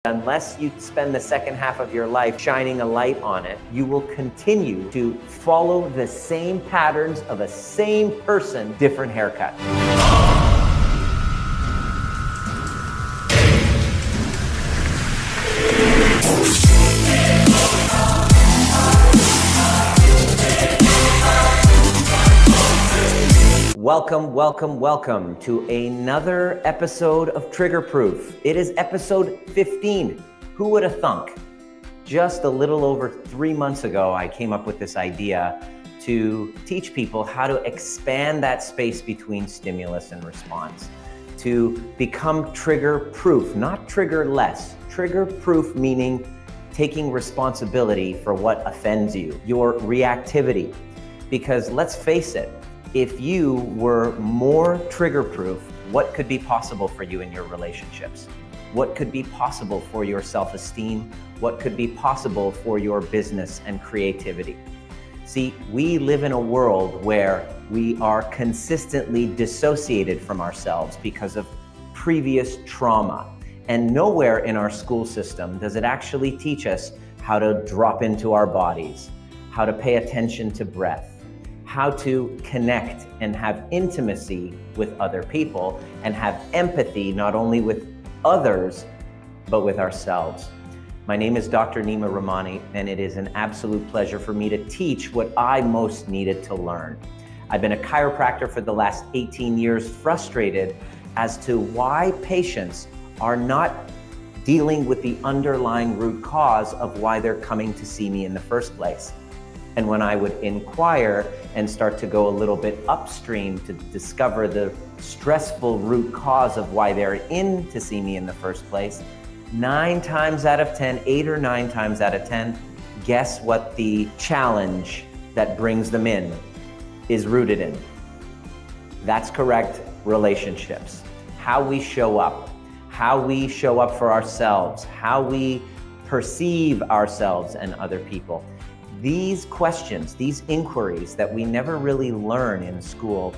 Unless you spend the second half of your life shining a light on it, you will continue to follow the same patterns of a same person, different haircut. Welcome to another episode of Trigger Proof. It is episode 15. Who would have thunk? Just a little over 3 months ago, I came up with this idea to teach people how to expand that space between stimulus and response, to become trigger proof, not trigger less. Trigger proof meaning taking responsibility for what offends you, your reactivity. Because let's face it, if you were more trigger-proof, what could be possible for you in your relationships? What could be possible for your self-esteem? What could be possible for your business and creativity? See, we live in a world where we are consistently dissociated from ourselves because of previous trauma. And nowhere in our school system does it actually teach us how to drop into our bodies, how to pay attention to breath, how to connect and have intimacy with other people and have empathy not only with others, but with ourselves. My name is Dr. Nima Rahmany, and it is an absolute pleasure for me to teach what I most needed to learn. I've been a chiropractor for the last 18 years, frustrated as to why patients are not dealing with the underlying root cause of why they're coming to see me in the first place. And when I would inquire and start to go a little bit upstream to discover the stressful root cause of why they're in to see me in the first place, 9 times out of 10, 8 or 9 times out of 10, guess what the challenge that brings them in is rooted in? That's correct, relationships. How we show up for ourselves, how we perceive ourselves and other people. These questions, these inquiries that we never really learn in school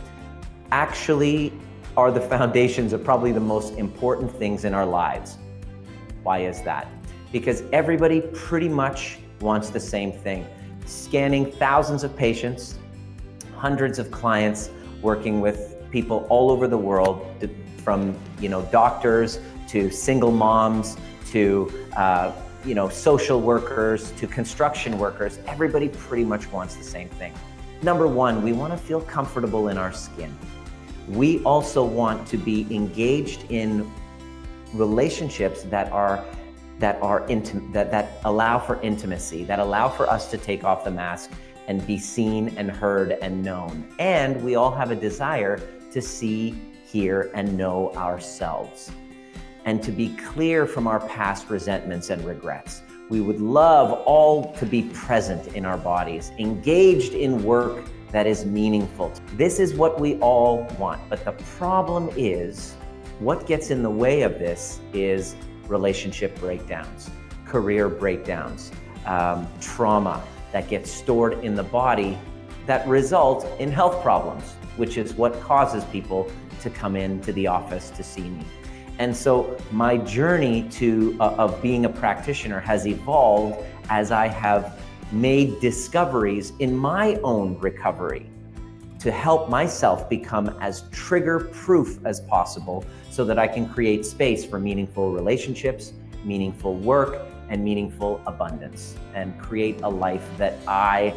actually are the foundations of probably the most important things in our lives. Why is that? Because everybody pretty much wants the same thing. Scanning thousands of patients, hundreds of clients, working with people all over the world, from doctors to single moms to social workers to construction workers. Everybody pretty much wants the same thing. Number one, we want to feel comfortable in our skin. We also want to be engaged in relationships that allow for intimacy, that allow for us to take off the mask and be seen and heard and known. And we all have a desire to see, hear, and know ourselves, and to be clear from our past resentments and regrets. We would love all to be present in our bodies, engaged in work that is meaningful. This is what we all want, but the problem is, what gets in the way of this is relationship breakdowns, career breakdowns, trauma that gets stored in the body that result in health problems, which is what causes people to come into the office to see me. And so my journey of being a practitioner has evolved as I have made discoveries in my own recovery to help myself become as trigger-proof as possible so that I can create space for meaningful relationships, meaningful work, and meaningful abundance, and create a life that I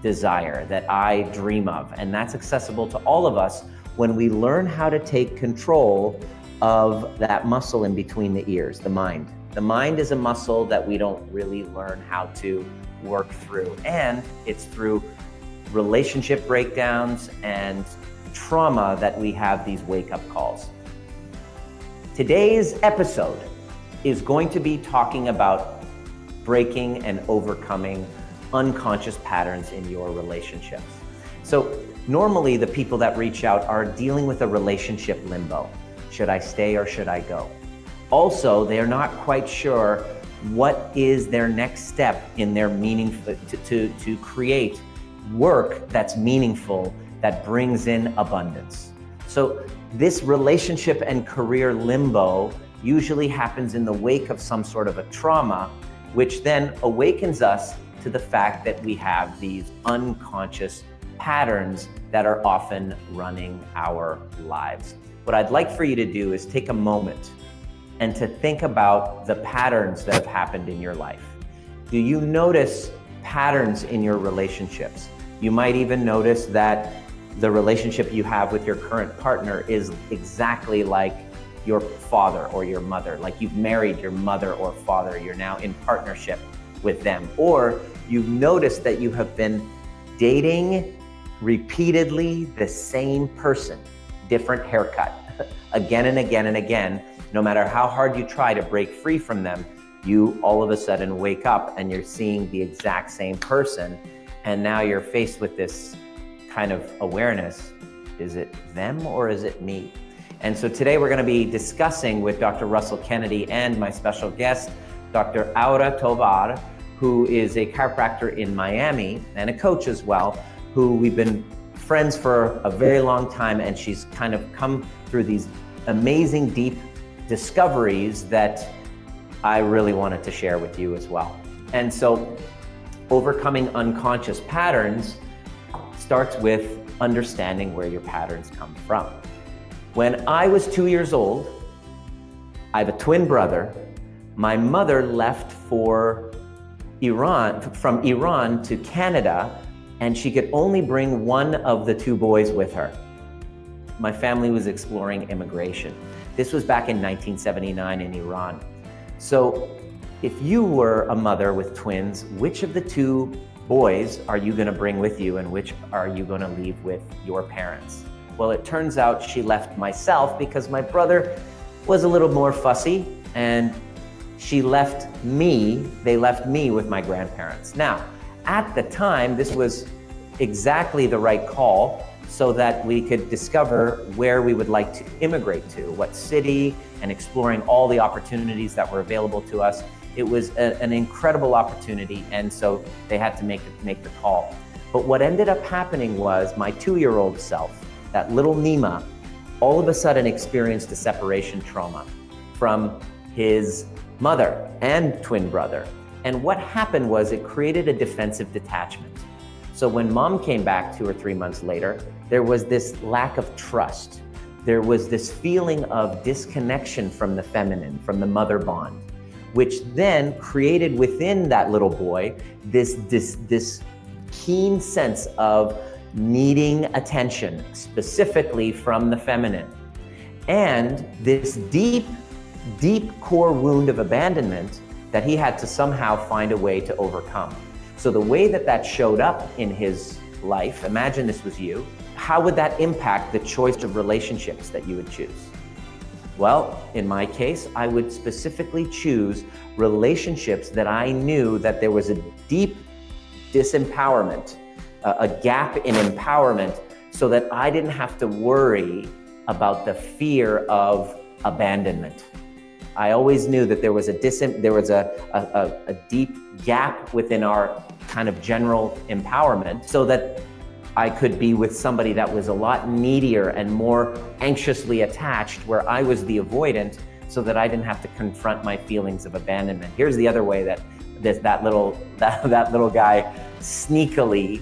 desire, that I dream of. And that's accessible to all of us when we learn how to take control of that muscle in between the ears, the mind. The mind is a muscle that we don't really learn how to work through. And it's through relationship breakdowns and trauma that we have these wake-up calls. Today's episode is going to be talking about breaking and overcoming unconscious patterns in your relationships. So normally the people that reach out are dealing with a relationship limbo. Should I stay or should I go? Also, they're not quite sure what is their next step in their to create work that's meaningful, that brings in abundance. So this relationship and career limbo usually happens in the wake of some sort of a trauma, which then awakens us to the fact that we have these unconscious patterns that are often running our lives. What I'd like for you to do is take a moment and to think about the patterns that have happened in your life. Do you notice patterns in your relationships? You might even notice that the relationship you have with your current partner is exactly like your father or your mother, like you've married your mother or father, you're now in partnership with them. Or you've noticed that you have been dating repeatedly the same person, different haircut, again and again and again. No matter how hard you try to break free from them, you all of a sudden wake up and you're seeing the exact same person. And now you're faced with this kind of awareness. Is it them or is it me? And so today we're going to be discussing with Dr. Russell Kennedy and my special guest, Dr. Tovar, who is a chiropractor in Miami and a coach as well, who we've been friends for a very long time. And she's kind of come through these amazing, deep discoveries that I really wanted to share with you as well. And so overcoming unconscious patterns starts with understanding where your patterns come from. When I was 2 years old, I have a twin brother. My mother left for from Iran to Canada, and she could only bring one of the two boys with her. My family was exploring immigration. This was back in 1979 in Iran. So if you were a mother with twins, which of the two boys are you going to bring with you and which are you going to leave with your parents? Well, it turns out she left myself because my brother was a little more fussy, and they left me with my grandparents. Now, at the time, this was exactly the right call so that we could discover where we would like to immigrate to, what city, and exploring all the opportunities that were available to us. It was an incredible opportunity, and so they had to make the call. But what ended up happening was my 2-year-old self, that little Nima, all of a sudden experienced a separation trauma from his mother and twin brother. And what happened was it created a defensive detachment. So when mom came back 2 or 3 months later, there was this lack of trust. There was this feeling of disconnection from the feminine, from the mother bond, which then created within that little boy this keen sense of needing attention, specifically from the feminine. And this deep core wound of abandonment that he had to somehow find a way to overcome. So the way that showed up in his life, imagine this was you, how would that impact the choice of relationships that you would choose? Well, in my case, I would specifically choose relationships that I knew that there was a deep disempowerment, a gap in empowerment, so that I didn't have to worry about the fear of abandonment. I always knew that there was a deep gap within our kind of general empowerment, so that I could be with somebody that was a lot needier and more anxiously attached, where I was the avoidant, so that I didn't have to confront my feelings of abandonment. Here's the other way that that little guy sneakily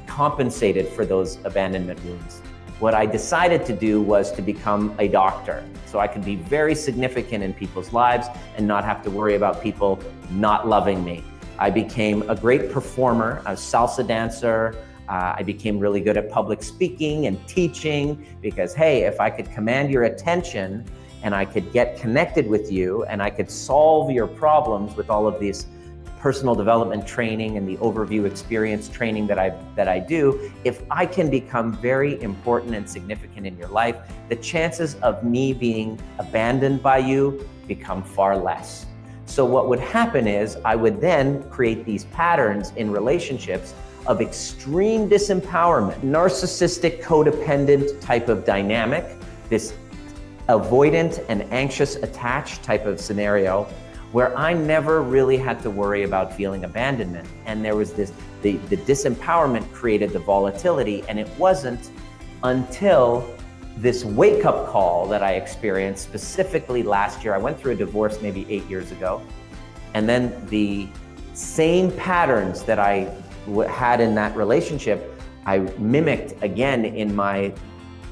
compensated for those abandonment wounds. What I decided to do was to become a doctor, so I could be very significant in people's lives and not have to worry about people not loving me. I became a great performer, a salsa dancer. I became really good at public speaking and teaching, because, hey, if I could command your attention and I could get connected with you and I could solve your problems with all of these personal development training and the overview experience training that I do, if I can become very important and significant in your life, the chances of me being abandoned by you become far less. So what would happen is I would then create these patterns in relationships of extreme disempowerment, narcissistic, codependent type of dynamic, this avoidant and anxious attached type of scenario, where I never really had to worry about feeling abandonment. And there was the disempowerment created the volatility, and it wasn't until this wake-up call that I experienced specifically last year. I went through a divorce maybe 8 years ago, and then the same patterns that I had in that relationship, I mimicked again in my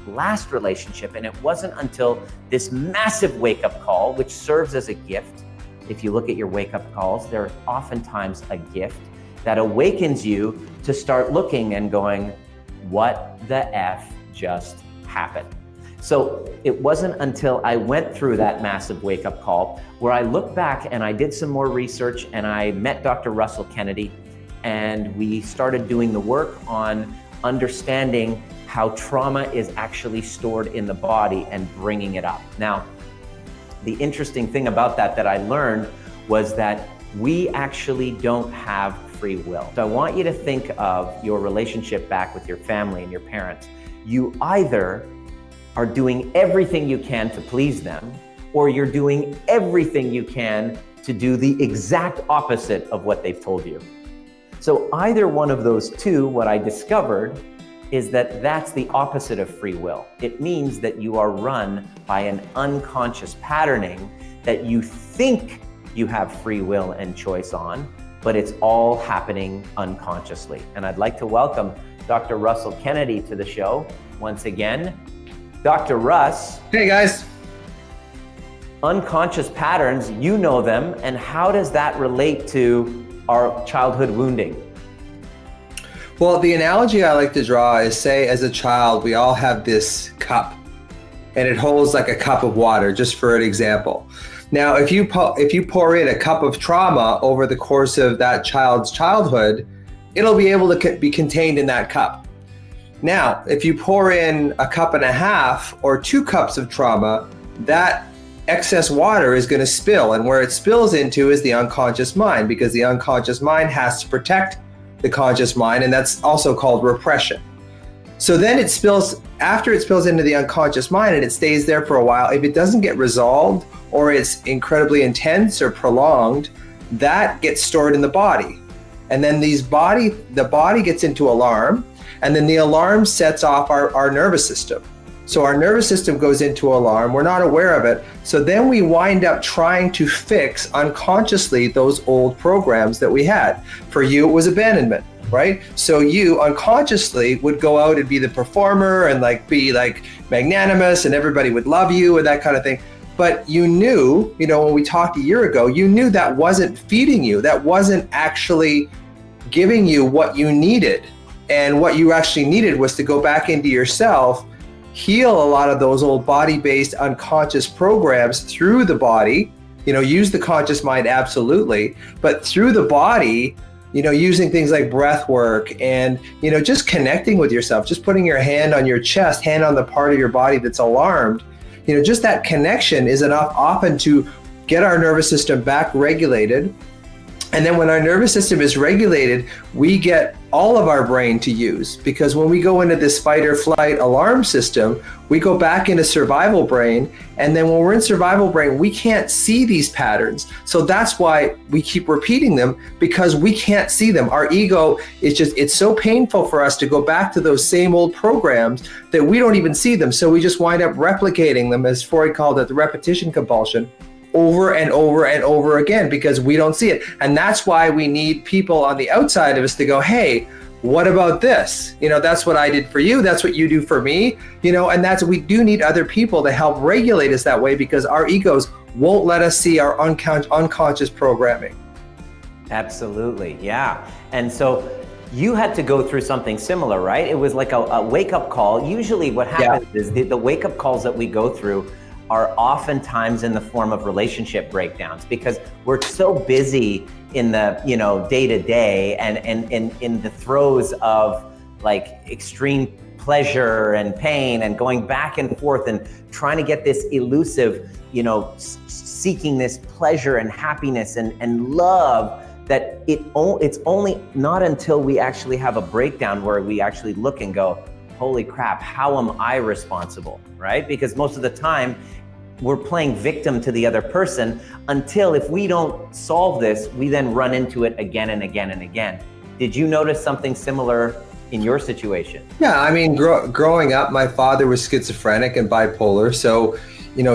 last relationship. And it wasn't until this massive wake-up call, which serves as a gift. If you look at your wake-up calls, they're oftentimes a gift that awakens you to start looking and going, what the F just happened? So it wasn't until I went through that massive wake-up call where I looked back and I did some more research and I met Dr. Russell Kennedy, and we started doing the work on understanding how trauma is actually stored in the body and bringing it up. Now, the interesting thing about that I learned was that we actually don't have free will. So I want you to think of your relationship back with your family and your parents. You either are doing everything you can to please them, or you're doing everything you can to do the exact opposite of what they've told you. So either one of those two, what I discovered is that that's the opposite of free will. It means that you are run by an unconscious patterning that you think you have free will and choice on, but it's all happening unconsciously. And I'd like to welcome Dr. Russell Kennedy to the show once again. Dr. Russ. Hey guys. Unconscious patterns, you know them, and how does that relate to our childhood wounding? Well, the analogy I like to draw is, say as a child, we all have this cup and it holds like a cup of water, just for an example. Now, if you pour in a cup of trauma over the course of that child's childhood, it'll be able to be contained in that cup. Now, if you pour in a cup and a half or 2 cups of trauma, that excess water is going to spill, and where it spills into is the unconscious mind, because the unconscious mind has to protect the conscious mind, and that's also called repression. So then it spills, after it spills into the unconscious mind and it stays there for a while, if it doesn't get resolved or it's incredibly intense or prolonged, that gets stored in the body. And then the body gets into alarm, and then the alarm sets off our nervous system. So our nervous system goes into alarm, we're not aware of it. So then we wind up trying to fix unconsciously those old programs that we had. For you, it was abandonment, right? So you unconsciously would go out and be the performer and be magnanimous, and everybody would love you and that kind of thing. But you knew, when we talked a year ago, you knew that wasn't feeding you, that wasn't actually giving you what you needed. And what you actually needed was to go back into yourself, heal a lot of those old body-based unconscious programs through the body, use the conscious mind, absolutely, but through the body, using things like breath work and, just connecting with yourself, just putting your hand on your chest, hand on the part of your body that's alarmed, just that connection is enough often to get our nervous system back regulated. And then when our nervous system is regulated, we get all of our brain to use, because when we go into this fight or flight alarm system, we go back into survival brain. And then when we're in survival brain, we can't see these patterns. So that's why we keep repeating them, because we can't see them. Our ego is it's so painful for us to go back to those same old programs that we don't even see them. So we just wind up replicating them, as Freud called it, the repetition compulsion, over and over and over again, because we don't see it. And that's why we need people on the outside of us to go, hey, what about this? That's what I did for you. That's what you do for me. And we do need other people to help regulate us that way, because our egos won't let us see our unconscious programming. Absolutely. Yeah. And so you had to go through something similar, right? It was like a wake-up call. Usually what happens is the wake-up calls that we go through are oftentimes in the form of relationship breakdowns, because we're so busy in the day-to-day and in the throes of extreme pleasure and pain and going back and forth and trying to get this elusive, seeking this pleasure and happiness and love, that it's only not until we actually have a breakdown where we actually look and go, holy crap, how am I responsible, right? Because most of the time, we're playing victim to the other person, until if we don't solve this, we then run into it again and again and again. Did you notice something similar in your situation? Yeah, I mean, growing up, my father was schizophrenic and bipolar, so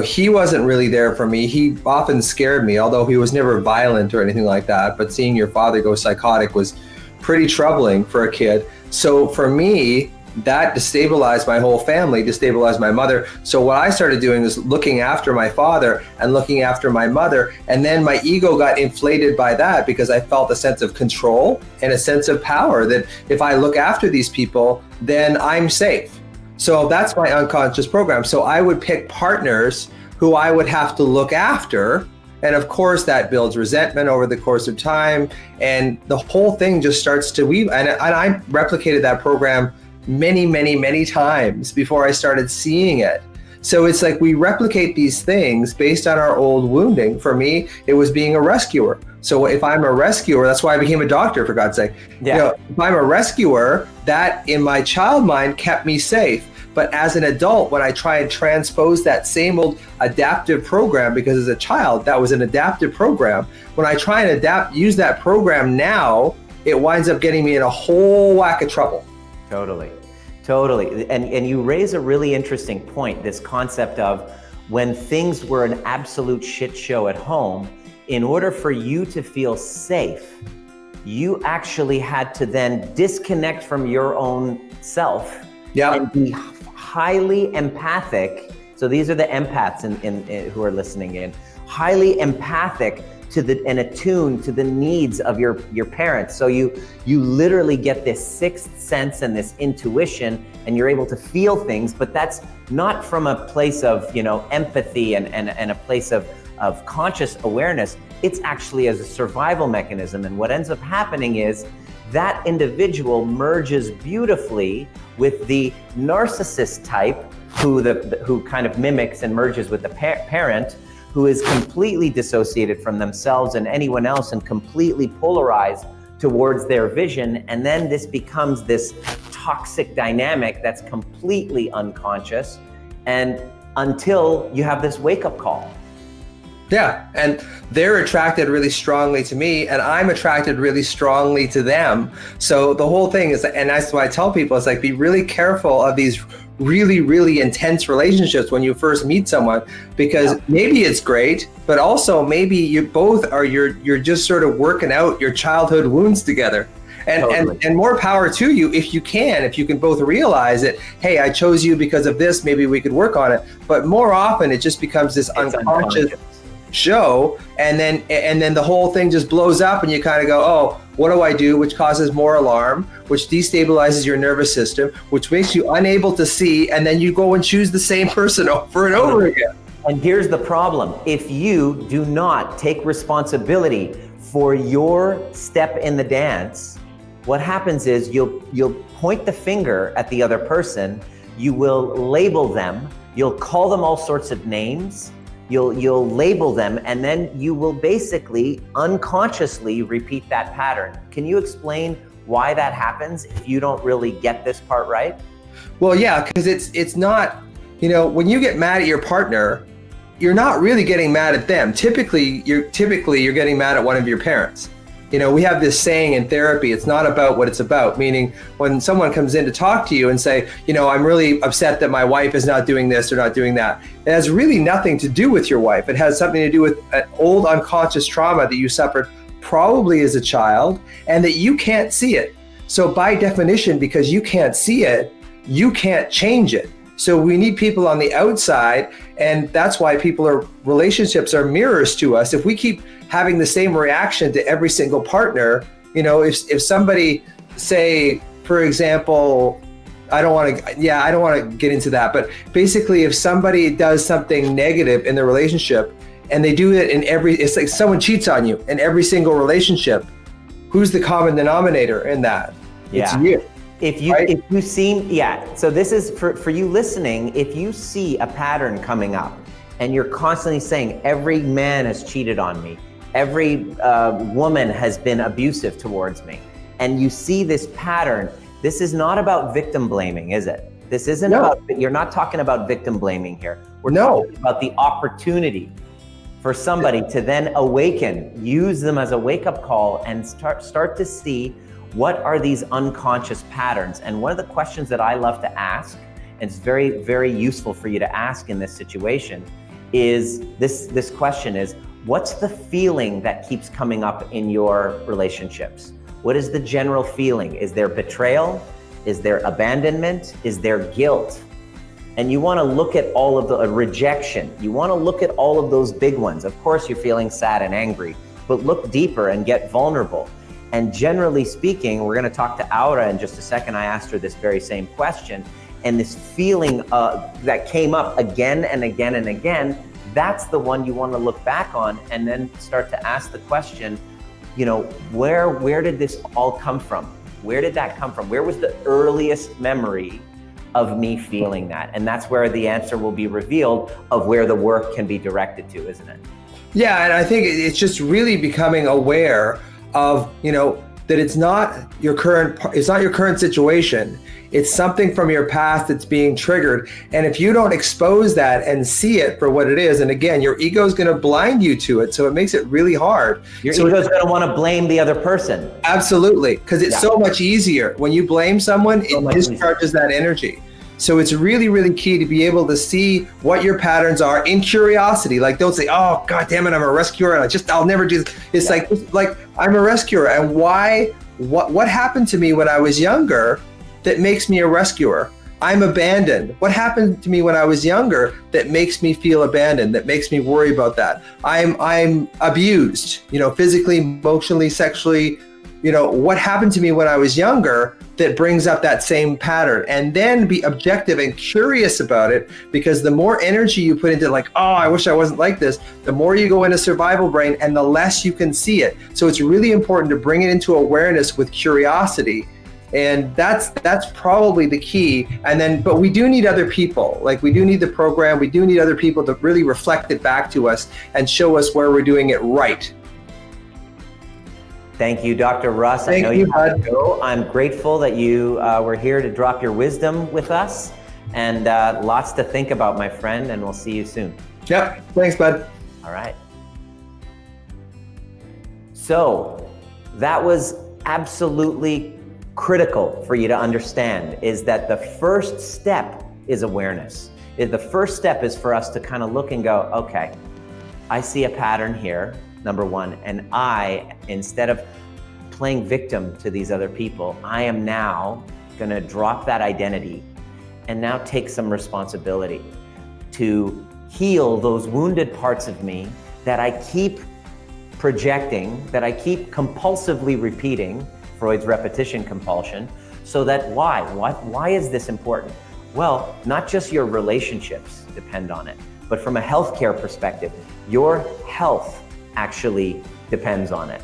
he wasn't really there for me. He often scared me, although he was never violent or anything like that. But seeing your father go psychotic was pretty troubling for a kid. So for me, that destabilized my whole family, destabilized my mother. So what I started doing was looking after my father and looking after my mother. And then my ego got inflated by that because I felt a sense of control and a sense of power that if I look after these people, then I'm safe. So that's my unconscious program. So I would pick partners who I would have to look after. And of course, that builds resentment over the course of time. And the whole thing just starts to weave. And I replicated that program many, many, many times before I started seeing it. So it's like we replicate these things based on our old wounding. For me, it was being a rescuer. So if I'm a rescuer, that's why I became a doctor, for God's sake. Yeah. If I'm a rescuer, that in my child mind kept me safe. But as an adult, when I try and transpose that same old adaptive program, because as a child, that was an adaptive program. When I try and use that program now, it winds up getting me in a whole whack of trouble. Totally. And you raise a really interesting point, this concept of when things were an absolute shit show at home, in order for you to feel safe, you actually had to then disconnect from your own self and be highly empathic. So these are the empaths who are listening in, highly empathic and attuned to the needs of your parents. So you literally get this sixth sense and this intuition, and you're able to feel things, but that's not from a place of empathy and a place of conscious awareness. It's actually as a survival mechanism. And what ends up happening is that individual merges beautifully with the narcissist type who kind of mimics and merges with the parent, who is completely dissociated from themselves and anyone else and completely polarized towards their vision. And then this becomes this toxic dynamic that's completely unconscious, and until you have this wake-up call. Yeah, and they're attracted really strongly to me, and I'm attracted really strongly to them. So the whole thing is, and that's why I tell people, it's like, be really careful of these really, really intense relationships when you first meet someone, because maybe it's great, but also maybe you both are, you're just sort of working out your childhood wounds together. And more power to you if you can both realize it. Hey, I chose you because of this, maybe we could work on it. But more often it just becomes this unconscious show, and then the whole thing just blows up, and you kind of go, oh, what do I do? Which causes more alarm, which destabilizes your nervous system, which makes you unable to see, and then you go and choose the same person over and over again. And here's the problem. If you do not take responsibility for your step in the dance, what happens is you'll point the finger at the other person, you will label them, you'll call them all sorts of names, you'll label them, and then you will basically unconsciously repeat that pattern. Can you explain why that happens if you don't really get this part right? Well, yeah, because it's not, when you get mad at your partner, you're not really getting mad at them. Typically you're getting mad at one of your parents. We have this saying in therapy, it's not about what it's about, meaning when someone comes in to talk to you and say, I'm really upset that my wife is not doing this or not doing that. It has really nothing to do with your wife. It has something to do with an old unconscious trauma that you suffered probably as a child, and that you can't see it. So by definition, because you can't see it, you can't change it. So we need people on the outside, and that's why relationships are mirrors to us. If we keep having the same reaction to every single partner, if somebody, say, for example, I don't want to get into that, but basically if somebody does something negative in the relationship and they do it it's like someone cheats on you in every single relationship, who's the common denominator in that? Yeah. It's you. If you see, so this is for you listening, if you see a pattern coming up and you're constantly saying, every man has cheated on me, every woman has been abusive towards me, and you see this pattern, this is not about victim blaming, is it? This isn't about, you're not talking about victim blaming here. We're talking about the opportunity for somebody to then awaken, use them as a wake-up call, and start to see what are these unconscious patterns? And one of the questions that I love to ask, and it's very, very useful for you to ask in this situation, is this question is, what's the feeling that keeps coming up in your relationships? What is the general feeling? Is there betrayal? Is there abandonment? Is there guilt? And you want to look at all of the rejection. You want to look at all of those big ones. Of course, you're feeling sad and angry, but look deeper and get vulnerable. And generally speaking, we're going to talk to Aura in just a second. I asked her this very same question. And this feeling that came up again and again and again, that's the one you want to look back on and then start to ask the question, you know, where did this all come from? Where did that come from? Where was the earliest memory of me feeling that? And that's where the answer will be revealed of where the work can be directed to, isn't it? Yeah, and I think it's just really becoming aware of, you know, that it's not your current situation. It's something from your past that's being triggered. And if you don't expose that and see it for what it is, and again, your ego is going to blind you to it. So it makes it really hard. Your ego is going to want to blame the other person. Absolutely. Because it's so much easier. When you blame someone, it discharges that energy. So it's really, really key to be able to see what your patterns are in curiosity. Like, don't say, oh, God damn it, I'm a rescuer. And I'll never do this. It's like I'm a rescuer. And what happened to me when I was younger that makes me a rescuer? I'm abandoned. What happened to me when I was younger that makes me feel abandoned, that makes me worry about that? I'm abused, you know, physically, emotionally, sexually. You know, what happened to me when I was younger that brings up that same pattern? And then be objective and curious about it, because the more energy you put into like, oh, I wish I wasn't like this, the more you go into survival brain and the less you can see it. So it's really important to bring it into awareness with curiosity. And that's probably the key. And then, but we do need other people. Like, we do need the program. We do need other people to really reflect it back to us and show us where we're doing it right. Thank you, Dr. Russ. Thank I know you, have to go. I'm grateful that you were here to drop your wisdom with us, and lots to think about, my friend, and we'll see you soon. Yep. Thanks, bud. All right. So that was absolutely critical for you to understand, is that the first step is awareness. The first step is for us to kind of look and go, okay, I see a pattern here, number one, and I, instead of playing victim to these other people, I am now gonna drop that identity and now take some responsibility to heal those wounded parts of me that I keep projecting, that I keep compulsively repeating, Freud's repetition compulsion. So that why is this important? Well, not just your relationships depend on it, but from a healthcare perspective, your health actually depends on it.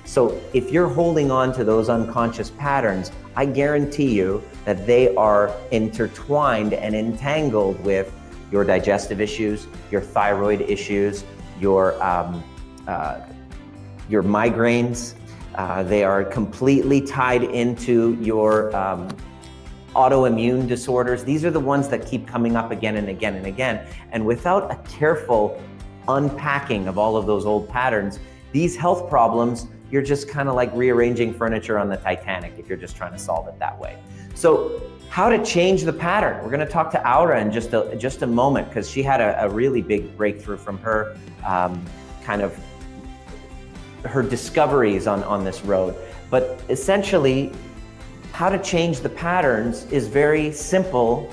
So if you're holding on to those unconscious patterns, I guarantee you that they are intertwined and entangled with your digestive issues, your thyroid issues, your migraines. They are completely tied into your autoimmune disorders. These are the ones that keep coming up again and again and again. And without a careful unpacking of all of those old patterns, these health problems, you're just kind of like rearranging furniture on the Titanic if you're just trying to solve it that way. So how to change the pattern? We're going to talk to Aura in just a moment, because she had a really big breakthrough from her kind of her discoveries on this road. But essentially, how to change the patterns is very simple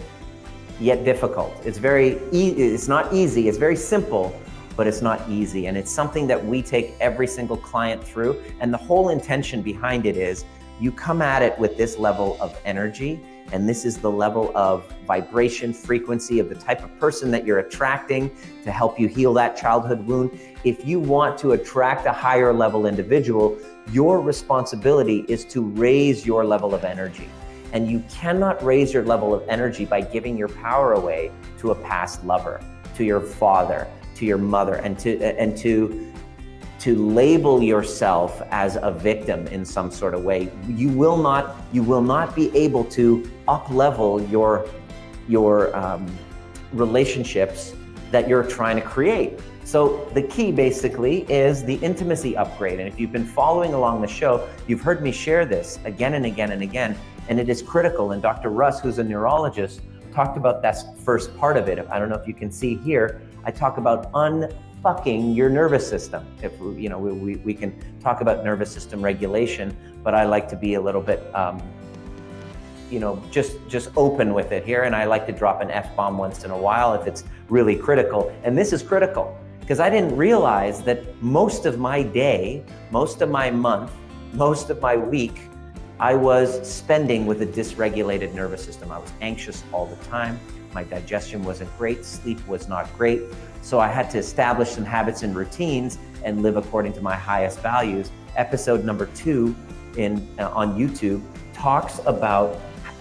yet difficult. It's not easy. It's very simple, but it's not easy. And it's something that we take every single client through. And the whole intention behind it is you come at it with this level of energy, and this is the level of vibration, frequency of the type of person that you're attracting to help you heal that childhood wound. If you want to attract a higher level individual, your responsibility is to raise your level of energy. And you cannot raise your level of energy by giving your power away to a past lover, to your father, to your mother, and to label yourself as a victim in some sort of way. You will not be able to up-level your relationships that you're trying to create. So the key basically is the intimacy upgrade. And if you've been following along the show, you've heard me share this again and again and again, and it is critical. And Dr. Russ, who's a neurologist, talked about that first part of it. I don't know if you can see here, I talk about unfucking your nervous system. If you know, we can talk about nervous system regulation, but I like to be a little bit, you know, just open with it here. And I like to drop an F-bomb once in a while if it's really critical. And this is critical because I didn't realize that most of my day, most of my month, most of my week, I was spending with a dysregulated nervous system. I was anxious all the time. My digestion wasn't great. Sleep was not great. So I had to establish some habits and routines and live according to my highest values. Episode number 2 on YouTube talks about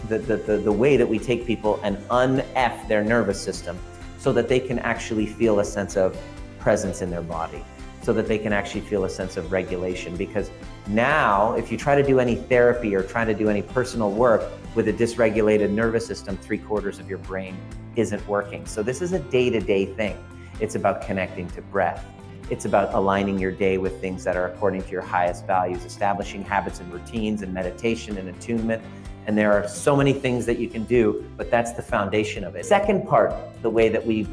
the way that we take people and un-F their nervous system so that they can actually feel a sense of presence in their body, so that they can actually feel a sense of regulation. Because now, if you try to do any therapy or try to do any personal work with a dysregulated nervous system, 3/4 of your brain isn't working. So this is a day-to-day thing. It's about connecting to breath. It's about aligning your day with things that are according to your highest values, establishing habits and routines and meditation and attunement. And there are so many things that you can do, but that's the foundation of it. Second part, the way that we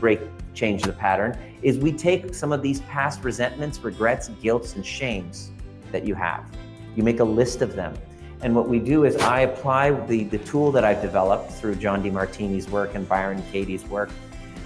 change the pattern, is we take some of these past resentments, regrets, guilts, and shames that you have. You make a list of them. And what we do is I apply the tool that I've developed through John DeMartini's work and Byron Katie's work.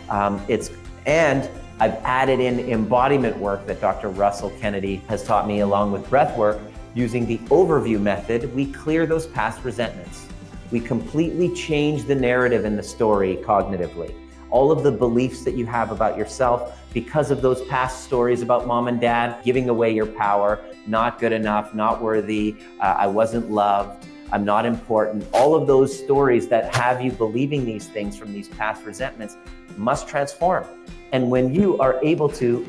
And I've added in embodiment work that Dr. Russell Kennedy has taught me along with breath work. Using the overview method, we clear those past resentments. We completely change the narrative in the story cognitively. All of the beliefs that you have about yourself because of those past stories about mom and dad, giving away your power, not good enough, not worthy, I wasn't loved, I'm not important. All of those stories that have you believing these things from these past resentments must transform. And when you are able to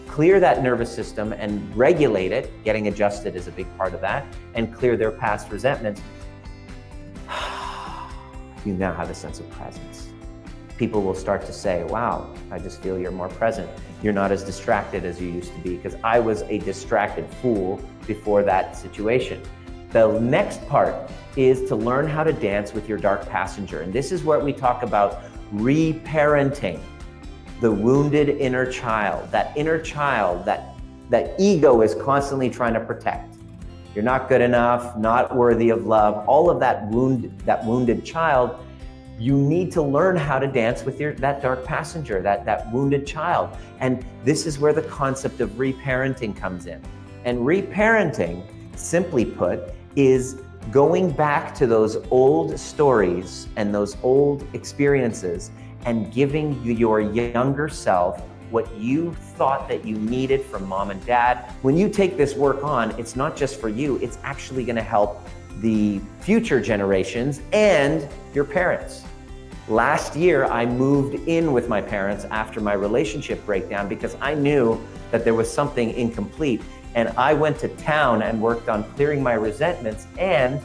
clear that nervous system and regulate it, getting adjusted is a big part of that, and clear their past resentments, you now have a sense of presence. People will start to say, wow, I just feel you're more present. You're not as distracted as you used to be, because I was a distracted fool before that situation. The next part is to learn how to dance with your dark passenger. And this is where we talk about reparenting the wounded inner child, that ego is constantly trying to protect. You're not good enough, not worthy of love, all of that wounded child. You need to learn how to dance with that dark passenger, that wounded child. And this is where the concept of reparenting comes in. And reparenting, simply put, is going back to those old stories and those old experiences and giving your younger self what you thought that you needed from mom and dad. When you take this work on, it's not just for you, it's actually gonna help the future generations and your parents. Last year, I moved in with my parents after my relationship breakdown because I knew that there was something incomplete. And I went to town and worked on clearing my resentments and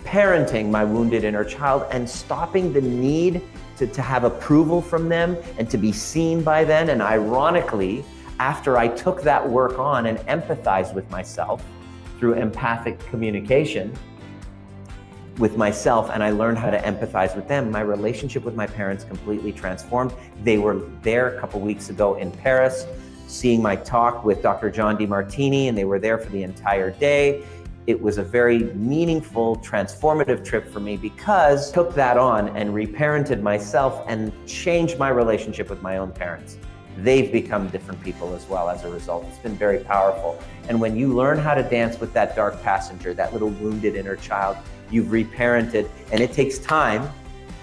parenting my wounded inner child and stopping the need to have approval from them and to be seen by them. And ironically, after I took that work on and empathized with myself through empathic communication with myself, and I learned how to empathize with them, my relationship with my parents completely transformed. They were there a couple weeks ago in Paris, seeing my talk with Dr. John DeMartini, and they were there for the entire day. It was a very meaningful, transformative trip for me because I took that on and reparented myself and changed my relationship with my own parents. They've become different people as well as a result. It's been very powerful. And when you learn how to dance with that dark passenger, that little wounded inner child, you've reparented, and it takes time,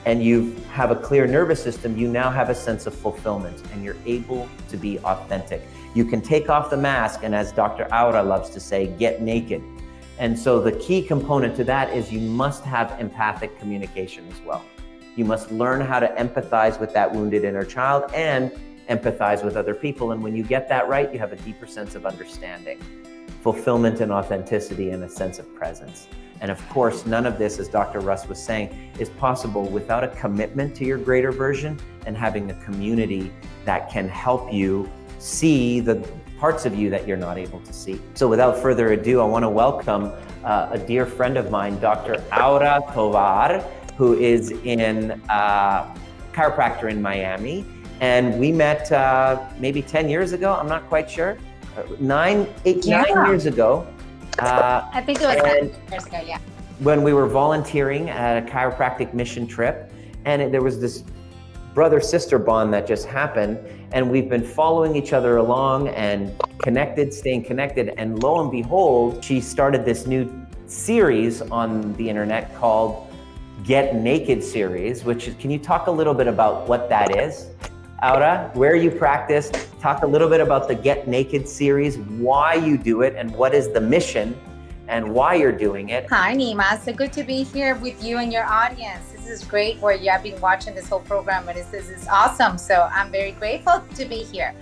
and you have a clear nervous system, you now have a sense of fulfillment and you're able to be authentic. You can take off the mask, and as Dr. Aura loves to say, get naked. And so the key component to that is you must have empathic communication as well. You must learn how to empathize with that wounded inner child and empathize with other people. And when you get that right, you have a deeper sense of understanding. fulfillment and authenticity and a sense of presence. And of course, none of this, as Dr. Russ was saying, is possible without a commitment to your greater version and having a community that can help you see the parts of you that you're not able to see. So without further ado, I want to welcome a dear friend of mine, Dr. Tovar, who is in chiropractor in Miami. And we met maybe 10 years ago, I'm not quite sure. 9 years ago. I think it was 9 years ago, yeah. When we were volunteering at a chiropractic mission trip, and there was this brother-sister bond that just happened, and we've been following each other along and staying connected, and lo and behold, she started this new series on the internet called Get Naked series, can you talk a little bit about what that is? Aura, where you practice, talk a little bit about the Get Naked series, why you do it, and what is the mission, and why you're doing it. Hi, Nima. So good to be here with you and your audience. This is great where you have been watching this whole program, and this is awesome. So I'm very grateful to be here.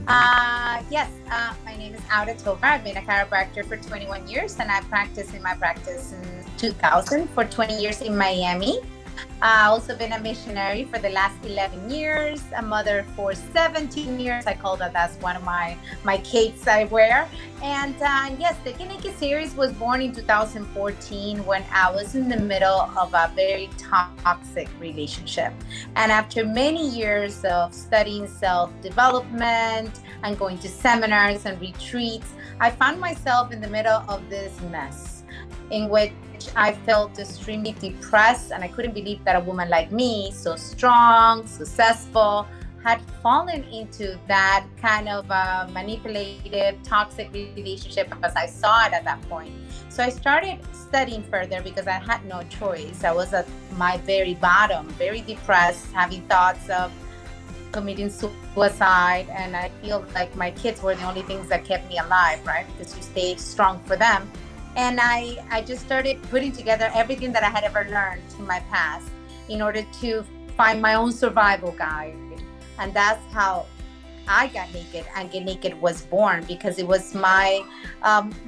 My name is Tovar. I've been a chiropractor for 21 years, and I practiced in my practice since 2000 for 20 years in Miami. I've also been a missionary for the last 11 years, a mother for 17 years. I call that's one of my capes I wear. And yes, the Get Naked series was born in 2014 when I was in the middle of a very toxic relationship. And after many years of studying self-development and going to seminars and retreats, I found myself in the middle of this mess in which I felt extremely depressed, and I couldn't believe that a woman like me, so strong, successful, had fallen into that kind of manipulative, toxic relationship as I saw it at that point. So I started studying further because I had no choice. I was at my very bottom, very depressed, having thoughts of committing suicide, and I feel like my kids were the only things that kept me alive, right? Because you stay strong for them. And I just started putting together everything that I had ever learned in my past in order to find my own survival guide. And that's how I got naked, and Get Naked was born, because it was my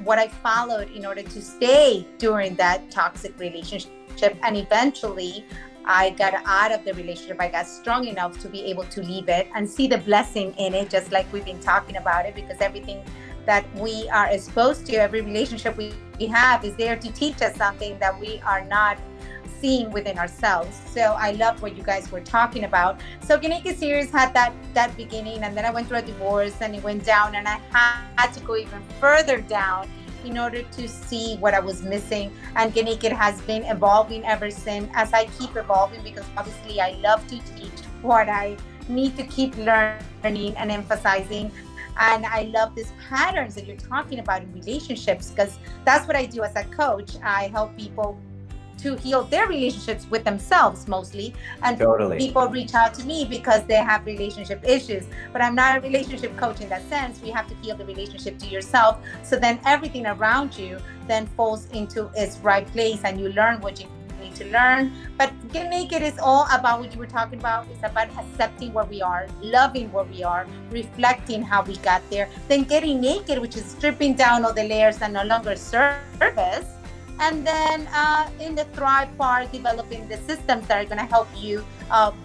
what I followed in order to stay during that toxic relationship. And eventually I got out of the relationship. I got strong enough to be able to leave it and see the blessing in it, just like we've been talking about it, because everything that we are exposed to, every relationship we have is there to teach us something that we are not seeing within ourselves. So I love what you guys were talking about. So Get Naked series had that beginning, and then I went through a divorce and it went down, and I had to go even further down in order to see what I was missing. And Get Naked has been evolving ever since, as I keep evolving, because obviously I love to teach what I need to keep learning and emphasizing. And I love these patterns that you're talking about in relationships, because that's what I do as a coach. I help people to heal their relationships with themselves mostly. And people reach out to me because they have relationship issues. But I'm not a relationship coach in that sense. We have to heal the relationship to yourself. So then everything around you then falls into its right place, and you learn what you need to learn. But Get Naked is all about what you were talking about. It's about accepting where we are, loving where we are, reflecting how we got there, then getting naked, which is stripping down all the layers that no longer serve us. And then in the Thrive part, developing the systems that are going to help you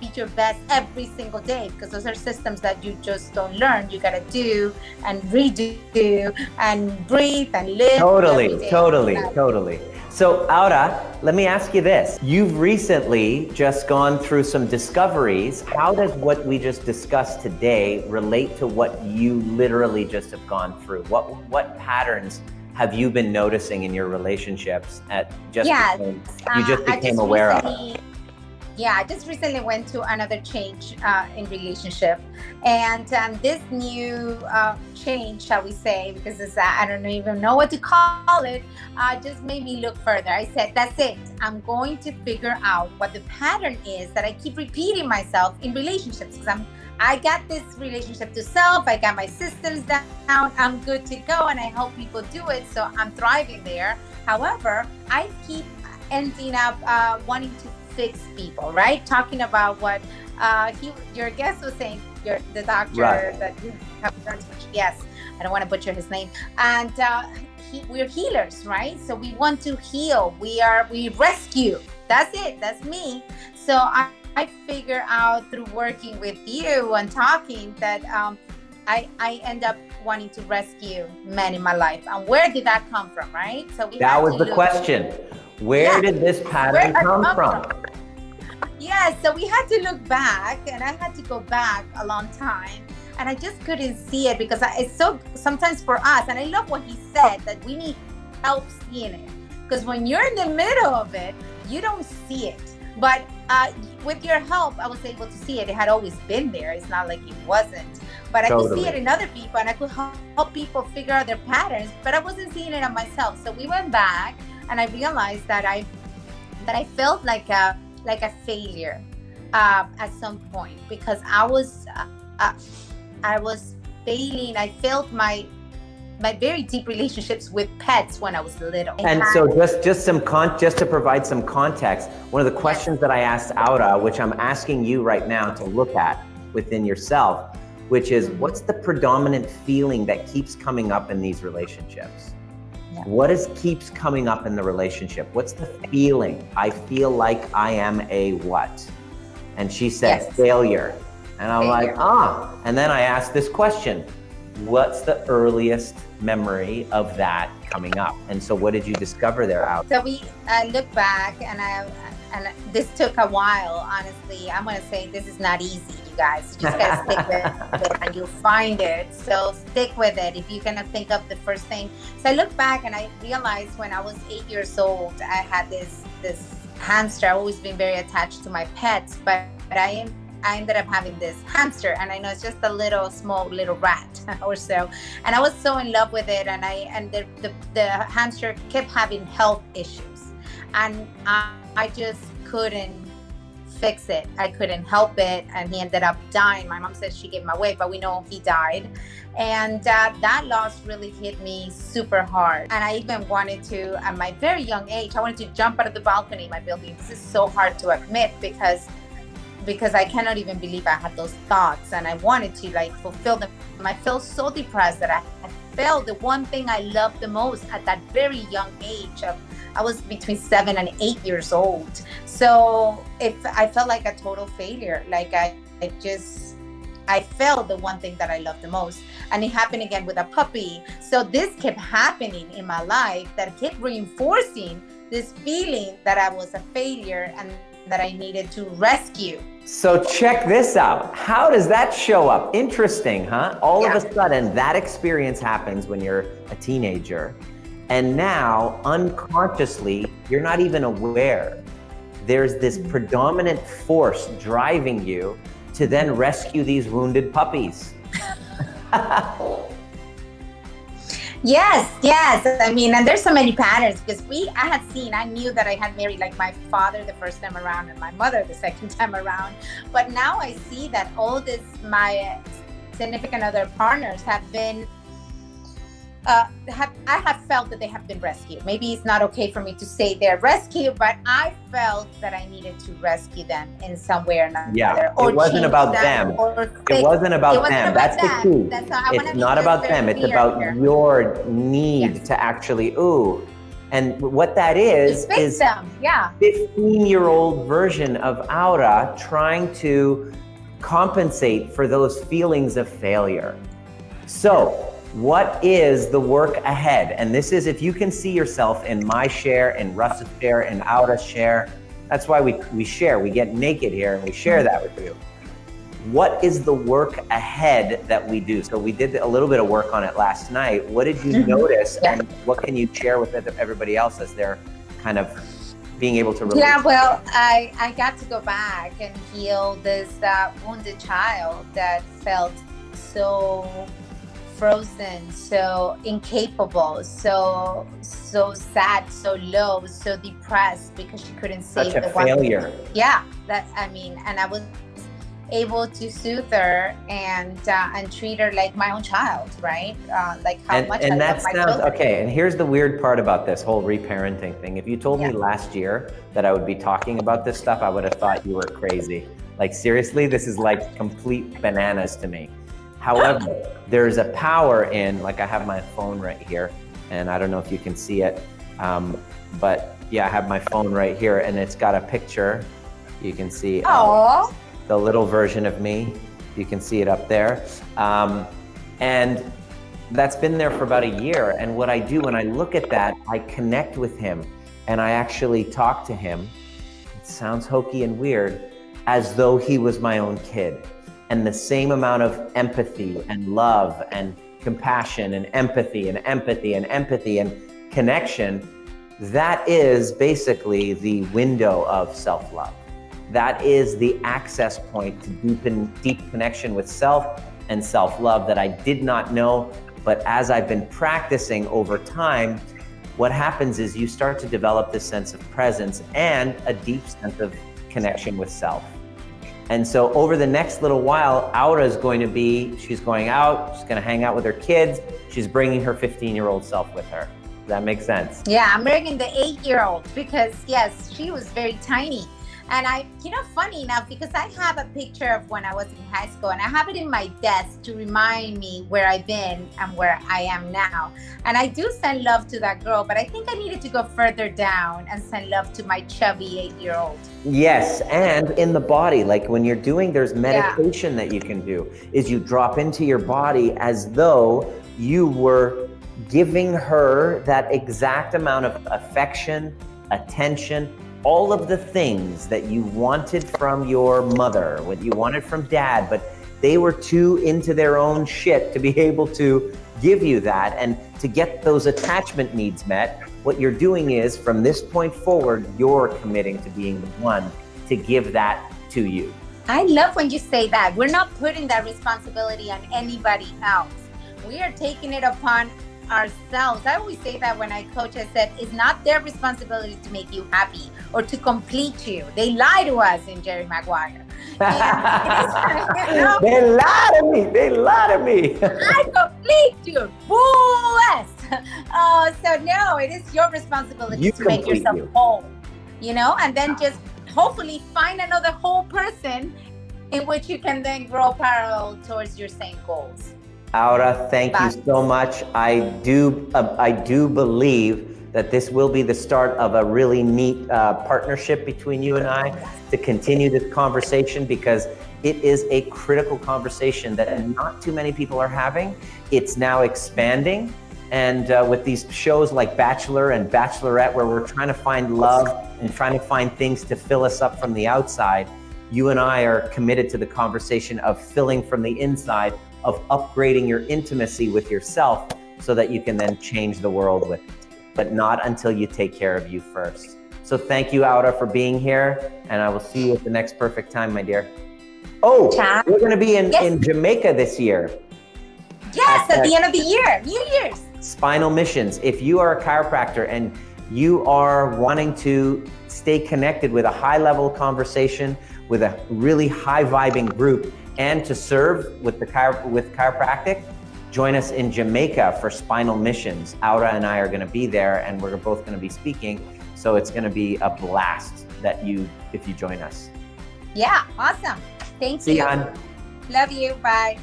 be your best every single day, because those are systems that you just don't learn. You got to do and redo and breathe and live. Totally. So Aura, let me ask you this. You've recently just gone through some discoveries. How does what we just discussed today relate to what you literally just have gone through? What patterns have you been noticing in your relationships you just became aware of? Yeah, I just recently went to another change in relationship, and this new change, shall we say, because it's, I don't even know what to call it, just made me look further. I said, that's it. I'm going to figure out what the pattern is that I keep repeating myself in relationships, because I got this relationship to self, I got my systems down, I'm good to go, and I help people do it, so I'm thriving there. However, I keep ending up wanting to fix people, right? Talking about what your guest was saying, the doctor that you have learned, yes. I don't want to butcher his name. And we're healers, right? So we want to heal. We rescue. That's it. That's me. So I figure out through working with you and talking that I end up wanting to rescue men in my life. And where did that come from, right? So that was the question. Where did this pattern come from? Yeah, so we had to look back, and I had to go back a long time, and I just couldn't see it because it's so sometimes for us, and I love what he said, that we need help seeing it. Because when you're in the middle of it, you don't see it. But with your help, I was able to see it. It had always been there. It's not like it wasn't. But I could see it in other people, and I could help people figure out their patterns, but I wasn't seeing it on myself. So we went back, and I realized that I felt like a failure at some point, because I was failing. I felt my very deep relationships with pets when I was little. And so just to provide some context, one of the questions that I asked Aura, which I'm asking you right now to look at within yourself, which is, what's the predominant feeling that keeps coming up in these relationships? Yeah. What keeps coming up in the relationship? What's the feeling? I feel like I am a what? And she said, failure. And I'm like, And then I asked this question, what's the earliest memory of that coming up? And so what did you discover there, Al? So we look back, and this took a while, honestly. I'm going to say this is not easy, you guys. You just got to stick with it, and you'll find it. So stick with it if you're going to think of the first thing. So I look back, and I realized when I was 8 years old, I had this hamster. I've always been very attached to my pets, but I ended up having this hamster, and I know it's just a small little rat or so. And I was so in love with it, and the hamster kept having health issues, and I just couldn't fix it. I couldn't help it, and he ended up dying. My mom said she gave him away, but we know he died. And that loss really hit me super hard. And I even wanted to, at my very young age, I wanted to jump out of the balcony in my building. This is so hard to admit because I cannot even believe I had those thoughts, and I wanted to fulfill them. I felt so depressed that I failed the one thing I loved the most at that very young age. I was between 7 and 8 years old. So I felt like a total failure. Like I failed the one thing that I loved the most. And it happened again with a puppy. So this kept happening in my life that kept reinforcing this feeling that I was a failure and that I needed to rescue. So check this out. How does that show up? Interesting, huh? All of a sudden, that experience happens when you're a teenager. And now, unconsciously, you're not even aware. There's this predominant force driving you to then rescue these wounded puppies. Yes. I mean, and there's so many patterns because I knew that I had married like my father the first time around and my mother the second time around. But now I see that my significant other partners have been, I have felt that they have been rescued. Maybe it's not okay for me to say they're rescued, but I felt that I needed to rescue them in some way or another. Yeah, it wasn't about them. It wasn't about them. That's the key. It's not about them. It's about your need to actually, and what that is 15-year-old version of Aura trying to compensate for those feelings of failure. So, what is the work ahead? And this is, if you can see yourself in my share, in Russ's share, in Aura's share, that's why we share. We get naked here and we share that with you. What is the work ahead that we do? So we did a little bit of work on it last night. What did you notice, and what can you share with everybody else as they're kind of being able to relate? Yeah, well, I got to go back and heal this wounded child that felt so frozen, so incapable, so sad, so low, so depressed because she couldn't save the failure. And I was able to soothe her and treat her like my own child, right? Like how much I love my children. Okay, and here's the weird part about this whole reparenting thing. If you told me last year that I would be talking about this stuff, I would have thought you were crazy. Like seriously, this is like complete bananas to me. However, there's a power in, like I have my phone right here, and I don't know if you can see it, but yeah, I have my phone right here, and it's got a picture. You can see the little version of me. You can see it up there. And that's been there for about a year. And what I do when I look at that, I connect with him and I actually talk to him. It sounds hokey and weird, as though he was my own kid. And the same amount of empathy and love and compassion and empathy and empathy and empathy and connection, that is basically the window of self-love. That is the access point to deep connection with self and self-love that I did not know. But as I've been practicing over time, what happens is you start to develop this sense of presence and a deep sense of connection with self. And so over the next little while, Aura is going to be, she's going out, she's going to hang out with her kids. She's bringing her 15-year-old self with her. Does that make sense? Yeah, I'm bringing the 8-year-old because yes, she was very tiny. And funny enough, because I have a picture of when I was in high school and I have it in my desk to remind me where I've been and where I am now. And I do send love to that girl, but I think I needed to go further down and send love to my chubby 8-year-old. Yes, and in the body, like when you're doing, there's meditation that you can do, is you drop into your body as though you were giving her that exact amount of affection, attention, all of the things that you wanted from your mother, what you wanted from dad, but they were too into their own shit to be able to give you that. And to get those attachment needs met, what you're doing is from this point forward, you're committing to being the one to give that to you. I love when you say that. We're not putting that responsibility on anybody else. We are taking it upon ourselves. I always say that when I coach, I said, it's not their responsibility to make you happy or to complete you. They lie to us in Jerry Maguire. They lie to me. They lie to me. I complete you. Boo-less. So no, it is your responsibility to make yourself whole, and then just hopefully find another whole person in which you can then grow parallel towards your same goals. Aura, thank you so much. I do believe that this will be the start of a really neat partnership between you and I to continue this conversation, because it is a critical conversation that not too many people are having. It's now expanding. And with these shows like Bachelor and Bachelorette, where we're trying to find love and trying to find things to fill us up from the outside, you and I are committed to the conversation of filling from the inside, of upgrading your intimacy with yourself so that you can then change the world with it, but not until you take care of you first. So thank you, Aura, for being here, and I will see you at the next perfect time, my dear. Oh, we're gonna be in Jamaica this year. Yes, at the end of the year, New Year's. Spinal Missions. If you are a chiropractor and you are wanting to stay connected with a high level conversation, with a really high vibing group, and to serve with chiropractic, join us in Jamaica for Spinal Missions. Aura and I are going to be there, and we're both going to be speaking. So it's going to be a blast if you join us. Yeah, awesome. Thank you. See you, hon. Love you. Bye.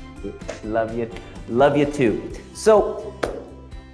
Love you. Love you too. So,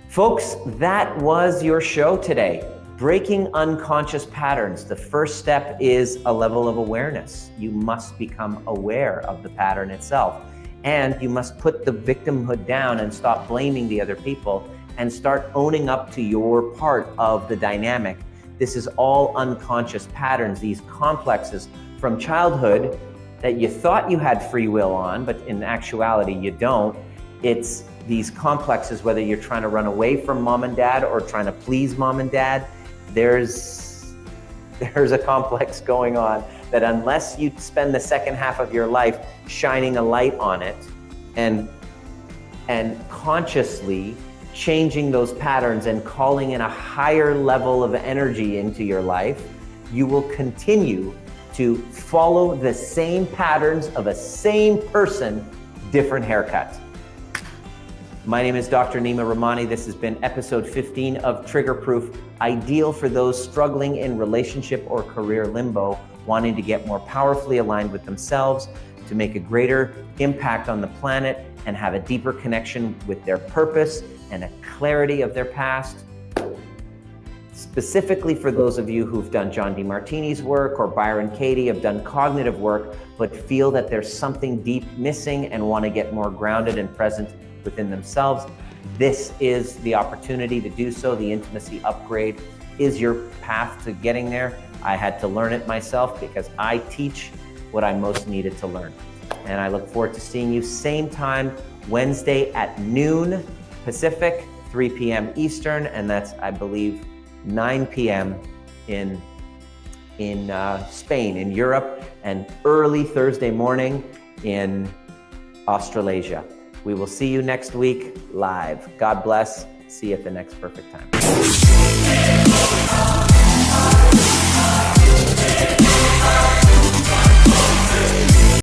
folks, that was your show today. Breaking unconscious patterns. The first step is a level of awareness. You must become aware of the pattern itself. And you must put the victimhood down and stop blaming the other people and start owning up to your part of the dynamic. This is all unconscious patterns, these complexes from childhood that you thought you had free will on, but in actuality you don't. It's these complexes, whether you're trying to run away from mom and dad or trying to please mom and dad, there's a complex going on that unless you spend the second half of your life shining a light on it and consciously changing those patterns and calling in a higher level of energy into your life, you will continue to follow the same patterns of a same person, different haircut. My name is Dr. Nima Rahmany. This has been episode 15 of Trigger Proof, ideal for those struggling in relationship or career limbo, wanting to get more powerfully aligned with themselves, to make a greater impact on the planet, and have a deeper connection with their purpose and a clarity of their past. Specifically for those of you who've done John DeMartini's work or Byron Katie have done cognitive work, but feel that there's something deep missing and want to get more grounded and present within themselves, this is the opportunity to do so. The intimacy upgrade is your path to getting there. I had to learn it myself because I teach what I most needed to learn. And I look forward to seeing you same time, Wednesday at noon Pacific, 3 p.m. Eastern, and that's, I believe, 9 p.m. in Spain, in Europe, and early Thursday morning in Australasia. We will see you next week live. God bless. See you at the next perfect time.